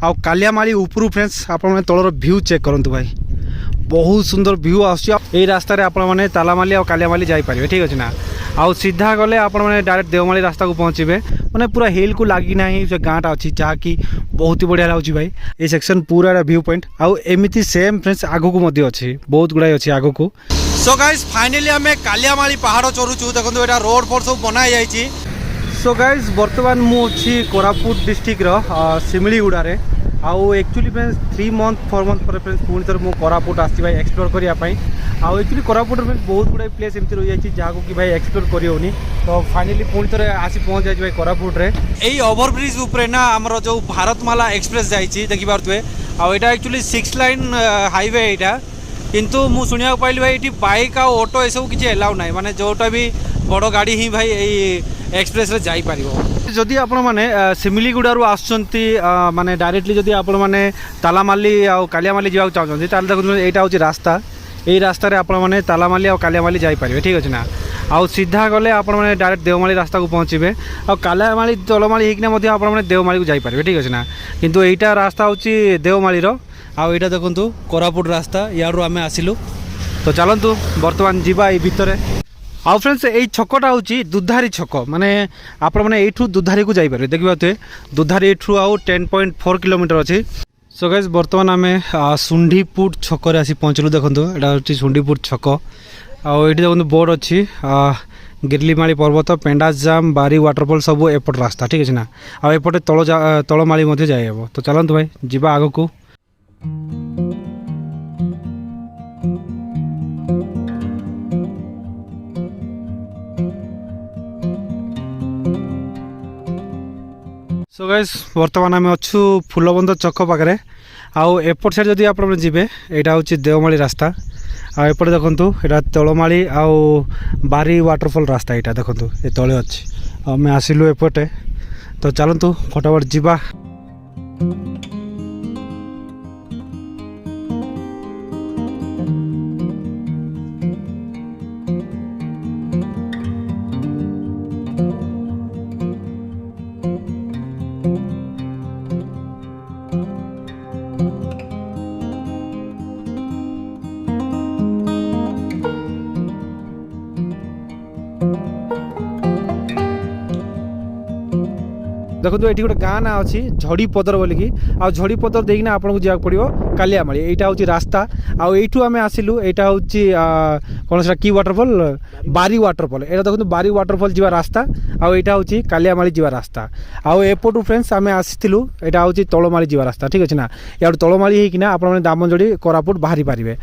आउ कालियामाली उपरू फ्रेंड्स आपण तलर view check करंतु भाई बहुत सुंदर व्यू आसुची रास्ता रे आपण माने तालामाली और कालियामाली जाई पारिबे ठीक अछि ना। आउ सीधा गले आपण माने डायरेक्ट देवमाली रास्ता को पहुँचे माने पूरा हिल को लागी ना से गाँटा अच्छी जहाँ कि बहुत ही बढ़िया लाଗୁଛି भाई ये सेक्शन पूरा व्यू पॉइंट आउ एमिति सेम फ्रेंड्स आगो को मध्य अच्छी बहुत गुड़ाई अच्छी आगो को। सो गाइस फाइनली आम कालियामाली पहाड़ चढ़ुचु देखो यहाँ रोड फोड सब बना जाइए। सो गाइस बर्तमान मुझे कोरापुट डिस्ट्रिक्ट सिमिलीगुड़ा आउ एक्चुअली फ्रेंड्स 3 मंथ 4 मंथ पर फ्रेंड्स पुणी थर मुझे कोरापुट आसी भाई एक्सप्लोर करने आउ एक्चुअली कोरापुट में बहुत गुड़ाई प्लेस एमती रही जाए जहाँ को कि भाई एक्सप्लोर करियोनी तो फाइनली पुणी थर आसी पहुँच जाए भाई कोरापुट रे यही ओवरब्रिज उपरे ना आमर जो भारतमाला एक्सप्रेस जाइए देखी पारे आउ यहाँ एक्चुअली 6 लाइन हाईवे यहाँ किंतु मु शुणा पाइली भाई ये बाइक आ ऑटो ये सब किसी एलाउ ना माने जोटा भी बड़ गाड़ी ही भाई एक्सप्रेस रे जाई पारिबो। जदि आपण माने सिमिलीगुड़ारू आसुचंती माने डायरेक्टली जदि आपण माने तालामाली आ कालियामाली जावा चाहछंती ताले देखु एटा होची रास्ता एई रास्ता रे आपण माने तालामाली आ कालियामाली जाई पारिबे ठीक अछि ना। आउ सीधा गले आपण माने डायरेक्ट देवमाली रास्ता को पहुँचे आ कालियामाली तलमाली हेकिना मध्ये आपण माने देवमाली को जाई पारिबे ठीक अछि ना। किंतु एटा रास्ता होची देवमाली रो आउ एटा देखंतु कोरापुट रास्ता यारू आमे आसिलु तो चलंतु वर्तमान जीवा ए भितरे। आउ फ्रेंड्स यही छकटा हूँ दुधारी छक माने आपण मैंने यू दुधारी को जापर देखिए दुधारी यू आउ 10.4 किलोमीटर अच्छी। सो गाइस बर्तमान आम सुंडीपुर छक आसी पहुँचलु देखो यहाँ हूँ सुंडीपुर छक आउ ये देखो बोर्ड अच्छी गिरलीमाली पर्वत पेंडाजाम बारी वाटरफॉल सब एपट रास्ता ठीक अच्छे ना। आउ एपटे तलमाली जाए तो चलतु भाई जीवा आग को। सो गाइस वर्तमान आम अच्छु फूलबंद चक पाखे आउ एपट साइड जदि आप जी यहाँ हूँ देवमाली रास्ता आउपटे देखु यहाँ तलमाली आउ बारी वाटरफॉल रास्ता यहाँ देखु ये तले अच्छी आम आसिलु एपटे तो चलतु फटाफट जीवा। देखो ये गोटे गाँ ना अच्छी झड़ीपदर बोलिकी आ झड़ीपदर देखना आपको जावाक पड़ो कालियामाली यहाँ हूँ रास्ता आउ यू आम आसिलु यहाँ हूँ कौन सा की वाटरफॉल बारी वाटरफॉल यहाँ देखो बारी वाटरफॉल जी रास्ता आउ यहाँ हूँ कालियामाली जी रास्ता आउ एपटू फ्रेंड्स आम आसीलु यहाँ हूँ तलमाली जी रास्ता ठीक अच्छे ना। या तलमाली होना आप दामनजोड़ी कोरापुट बाहरी पारे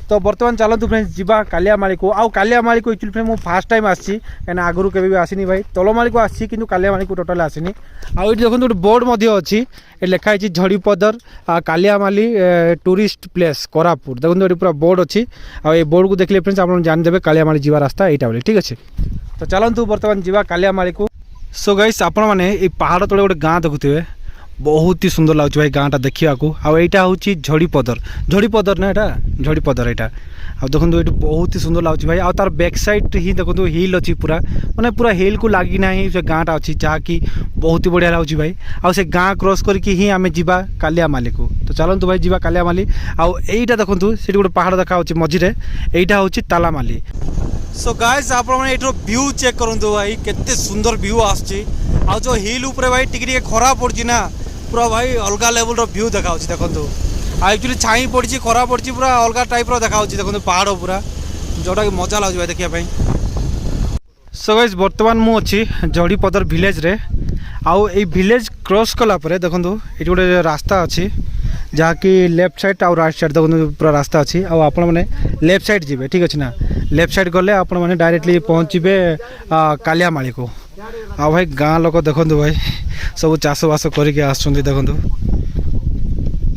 तो बर्तमान चलतु फ्रेंड्स जीवा कालियामाली को आउ कालियामाली को एक्चुअली फ्रेंड्स फास्ट टाइम आसी कहीं आगुरी केबे भी आसीनी भाई तलमाली को आसी किंतु कालियामाली को टोटाल आसीनी। आउ ये देखो गोटे बोर्ड अच्छी लिखाई झड़ीपदर कालियामाली टूरिस्ट प्लेस कोरापुट देखो ये पूरा बोर्ड अच्छी आ बोर्ड को देखले फ्रेंड्स आप जानदेवे कालियामाली जीवा रास्ता यहाँ बोली ठीक अच्छे। तो चलतु बर्तमान जीवा कालियामाली को। सो गाइस आपण मैंने ये पहाड़ तले गोटे गाँ देखुए बहुत ही सुंदर लगुच भाई गाँटा देखा आईटा हूँ झड़ीपदर ना यहाँ झड़ीपदर यहाँ आ देखो ये बहुत ही सुंदर लगुच भाई आ तार बैक साइड ही देखो हिल अच्छी पूरा माने पूरा हिल को लगी ना से गाँटा अच्छी जहाँ कि बहुत ही बढ़िया लगुच भाई आ से गाँ क्रॉस करके ही आम जीवा कालियामाली को। तो चलतु भाई जीवा कालियामाली आउ एटा देखो से गोटे पहाड़ देखा मझीरे यहाँ हूँ तालामाली। सो गाइस आप व्यू चेक करूँ भाई केते सुंदर व्यू आसची आ जो हिल उपरे भाई टिके खरा पड़ी ना पूरा भाई अलग लेवल व्यू देखा देखो एक्चुअली छाई पड़ी खरा पड़ी पूरा अलग टाइप देखा देखो पहाड़ पूरा जोटा कि मजा लगे देखा। सो गाइस बर्तमान मु अच्छी झड़ीपदर विलेज रे आउ ए विलेज क्रॉस कला परे देखो ये गोटे रास्ता अच्छी जहाँ कि लेफ्ट साइड आउ राइट साइड देखो पूरा रास्ता अच्छी आउ आपण मैंने लेफ्ट साइड जी ठीक अच्छे ना। लेफ्ट साइड गले आपण मैंने डायरेक्टली पहुँचे कालियामाली को आ भाई गाँ लोक देखो भाई सब चाष बास करके आसुँच देखो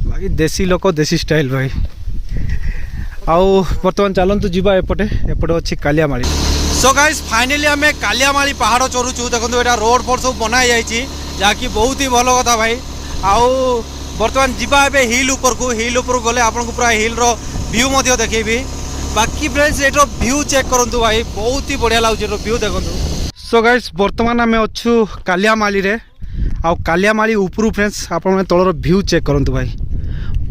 बाकी देसी लोक देसी स्टाइल भाई आउ बर्तमान चलतु जीवा एपटे एपटे अच्छी कालियामाली। सो गाइस फाइनली आम कालियामाली पहाड़ चढ़ुचु देखो यहाँ रोड फोड सब बना जाइए जहाँ कि बहुत ही भल कथा भाई आउ बर्तमान जीवा ए हिल ऊपर गले आपको पूरा हिल रो व्यू देखेबी बाकी फ्रेंड्स ये व्यू चेक करूँ भाई बहुत ही बढ़िया लगे व्यू देखो। सो गाइस बर्तमान आम अच्छु कालियामाली रे आउ कालियामाली उपरू फ्रेंड्स आपण तलर व्यू चेक करंतु भाई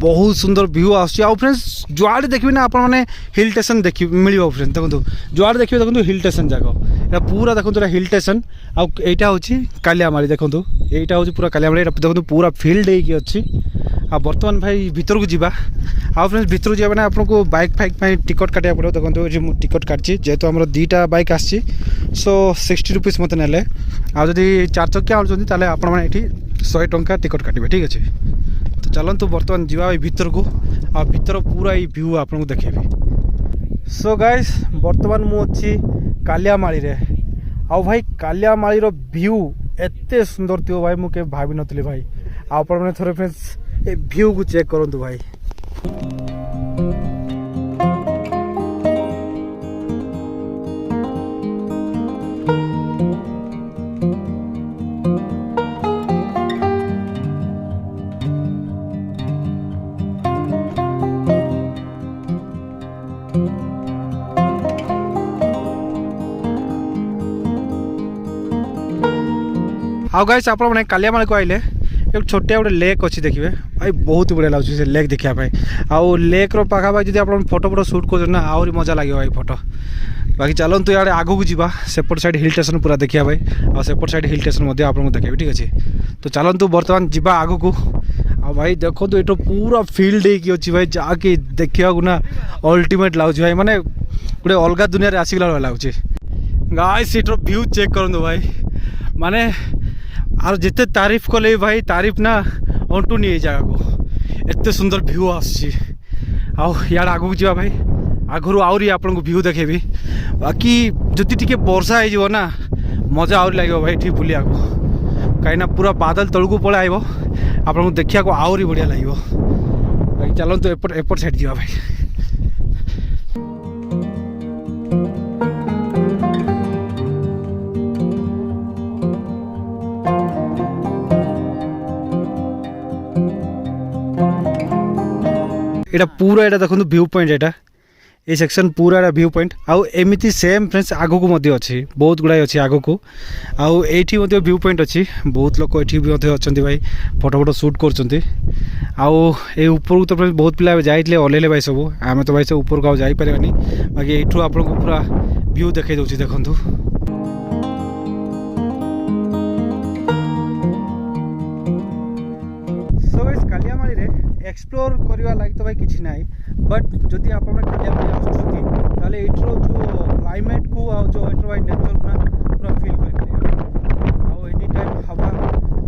बहुत सुंदर व्यू आसुची आउ फ्रेंड्स जुआड़े देखिए ना आपण मैंने हिल स्टेशन देखि मिलियो फ्रेंड्स देखो जुआड़े देखिए देखो हिल स्टेशन जाक पूरा देखो हिल स्टेशन आईटा हूँ कालियामाली देखो यहाँ हूँ पूरा कालियामाली देखो पूरा फिल्ड होगी अच्छी आ बर्तमान भाई भीतर को जीवा आ फ्रेंड्स भीतर जावा ना आपको बाइक फाइक टिकट काटा पड़ो देखो ये टिकट काटची जेहेतु आम दुईटा बाइक आसी सो 60 रुपीस मत नेले आदि 4 चक्किया आनुंट आपड़ी 100 टंका टिकट काटे ठीक अच्छे। तो चलतु बर्तमान जीवा भीतर को आ भीतर पूरा ये व्यू आपको देखेबी। सो गाइस बर्तमान मुझे कालियामाली रे आउ भाई कालियामाली व्यू एते सुंदर थी भाई मुझे भाभी नी भाई आप थे फ्रेंड्स ए व्यू को चेक करूँ भाई। आउ गाइस आप कालियामाली को आइले एक छोटिया गोटे लेक अच्छी देखिए भाई बहुत बढ़िया लगे से लेक देखापी आउ लेक पाखापाखि जब आप फोटो सुट कर ना आहरी मजा लगे भाई फोटो। बाकी चलतु इे आग को जीवा सेपट साइड हिल स्टेशन पूरा देखा भाई आ सेपट साइड हिल स्टेशन आपको देखेबी ठीक अच्छे। तो चलतु बर्तमान जीवा आग को आ भाई देखो तो ये पूरा फील्ड होगी भाई जाकि देखा ना अल्टीमेट लगुच भाई माने गोटे अलग दुनिया आसिगला लगुच। गाइस इटर व्यू चेक करूँ भाई माने आर जिते तारीफ कले भाई तारीफ ना अंटुनी ये जगह को एत सुंदर व्यू आसची आउ यार आगू जावा भाई आगु आहरी आपको व्यू देखेबी। बाकी जदि टिके वर्षा हो ना मजा आहरी लगे भाई ठीक बुलिया को कहीं पूरा बादल तलू पड़े आइब आपको देखा को आहरी बढ़िया लगे। बाकी चलतु एपट साइड जावा भाई। एटा पूरा एटा देखो व्यू पॉइंट एटा ये सेक्शन पूरा एटा व्यू पॉइंट आउ एमती सेम फ्रेंड्स आगो को मध्य अच्छी बहुत गुड़ाई अच्छी आगो को आउ एठी मध्य व्यू पॉइंट अच्छी बहुत लोग एठी भी अच्छा भाई फोटो शूट कर आउ ए ऊपर को तो बहुत पिला जाइए ओल्ले भाई सब आम तो भाई सब ऊपर को आउ जाई परिबानी। बाकी एठू आपको पूरा व्यू देखे दूसरी देखु कालियामाली रे एक्सप्लोर करवा लगी तो भाई किसी ना बट जदि आप कालियामाली आसुँच जो क्लाइमेट को जो भाई नेचर को पूरा फील कर एनी टाइम हवा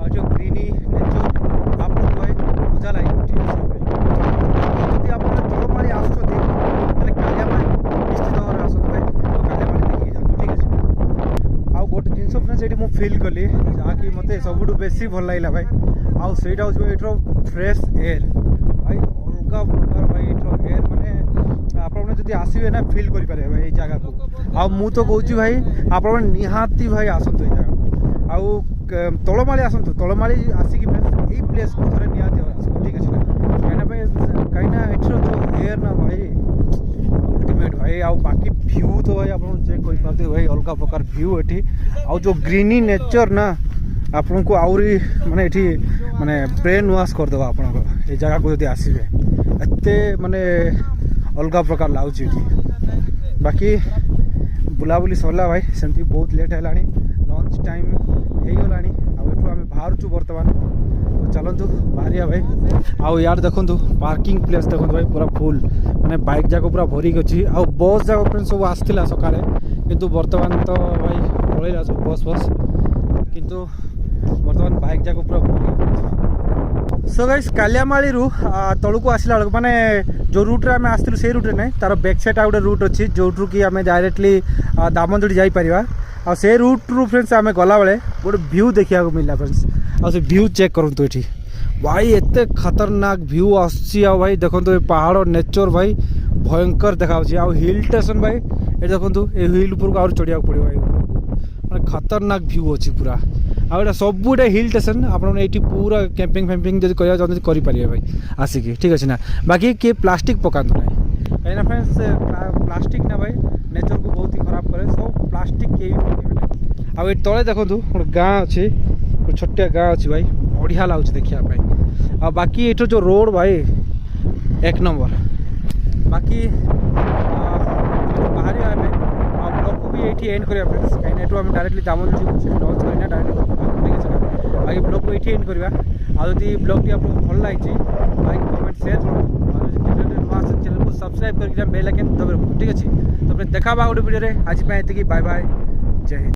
और जो ग्रीनी नेचर आपको भाई मजा लगे। जदि आप तलमाली आसुँच कालियामाली निश्चित भाव में आसत भाई तो कालियामाली देखिए जाओ ठीक अच्छे। आउ गोटे जिन फ्रेंड्स ये फिल कली जहाँकि मत सब बेसी भल लगे भाई आउ सेटा हूँ फ्रेश एयर भाई अलग प्रकार भाई एयर माने आपने आसवे ना फिल करेंगे भाई जगह को आ मु तो कहूँ भाई आप निहाती भाई आसतु जगह आउ तलमाली आसतु तलमाली आसिक यही प्लेस को थे निहाती ठीक अच्छे कहीं जो एयर ना भाई अल्टीमेट भाई आउ बाकी व्यू तो भाई आप चेक कर भाई अलग प्रकार व्यू ये आउ जो ग्रीनी नेचर ना आपन को आहरी माने एठी माने ब्रेन वाश करदे आपन ये जगह को जदि आसबे एते माने अलग प्रकार लाउची। बाकी बुलाबुली सरला भाई सेमती बहुत लेट है लंच टाइम हो गलानी आठू आम बाहर बर्तमान। तो चलतु बाहरिया भाई आउ यार देखु पार्किंग प्लेस देखो भाई पूरा फुल माने बाइक जाक पूरा भरिक अच्छी आउ बस जाक फ्रेंड्स सब आसला सकाଳେ किंतु बर्तमान तो भाई पलैला सब बस किंतु बर्तमान बाइक जाक पूरा भरी। सो गाइस कालियामाली तलू को आसला बेलू माने जो रूट रे आम आसलु से रूट रे नहीं तार बैक साइड आ गोटे रूट अच्छी जो कि आम डायरेक्टली दामनदुड़ी जापर आ से रूट रू फ्रेंड्स आम गला बेले गोटे व्यू देखा मिलला फ्रेंड्स आ से व्यू चेक करूँ ये भाई एत खतरनाक व्यू आसी भाई देखो पहाड़ नेचर भाई भयंकर देखा आ हिल स्टेशन भाई ये देखो ये हिल ऊपर को आ चढ़िया पड़ो भाई खतरनाक व्यू अच्छी पूरा आ सब हिल स्टेशन आपने पूरा कैंपिंग फैम्पिंग जब करवा चाहते करेंगे भाई आसिक ठीक अच्छे ना। बाकी किए प्लास्टिक पकातु ना कहीं फ्रेंड्स प्लास्टिक ना भाई नेचर को बहुत ही खराब करे सब प्लास्टिक के आ तले देखो गोटे गाँ अच्छे ଗୋଟେ ଛୋଟିଆ ଗାଁ ଅଛି ଭାଇ ବଢ଼ିଆ ଲାଗୁଛି ଦେଖିବା ପାଇଁ ଆଉ ବାକି ଏଇଠୁ ଯେଉଁ ରୋଡ଼ ଭାଇ 1 ନମ୍ବର ବାକି ବାହାରିବା ଆମେ ଆଉ ବ୍ଲଗ୍କୁ ବି ଏଇଠି ଏଣ୍ଡ କରିବା ଫ୍ରେଣ୍ଡସ୍ କାହିଁକିନା ଏଠୁ ଆମେ ଡାଇରେକ୍ଟଲି ଦାମୋଦର ଯିବୁ ସେଠି ଲଞ୍ଚ କରିବା ଡାଇରେକ୍ଟ ଠିକ୍ ଅଛି ନା ବାକି ବ୍ଲଗ୍କୁ ଏଇଠି ଏଣ୍ଡ କରିବା ଆଉ ଯଦି ବ୍ଲଗ୍ଟି ଆପଣଙ୍କୁ ଭଲ ଲାଗିଛି ଲାଇକ୍ କମେଣ୍ଟ ସେୟାର କରନ୍ତୁ ଆଉ ଯଦି ନୂଆ ଆସେ ଚ୍ୟାନେଲକୁ ସବସ୍କ୍ରାଇବ୍ କରିକି ବେଲ୍ ଆଇକନ୍ ଦବାଇ ରଖନ୍ତୁ ଠିକ୍ ଅଛି ତାପରେ ଦେଖା ହେବା ଗୋଟେ ଭିଡ଼ିଓରେ ଆଜି ପାଇଁ ଏତିକି ବାଏ ବାଏ ଜୟ ହିନ୍ଦ।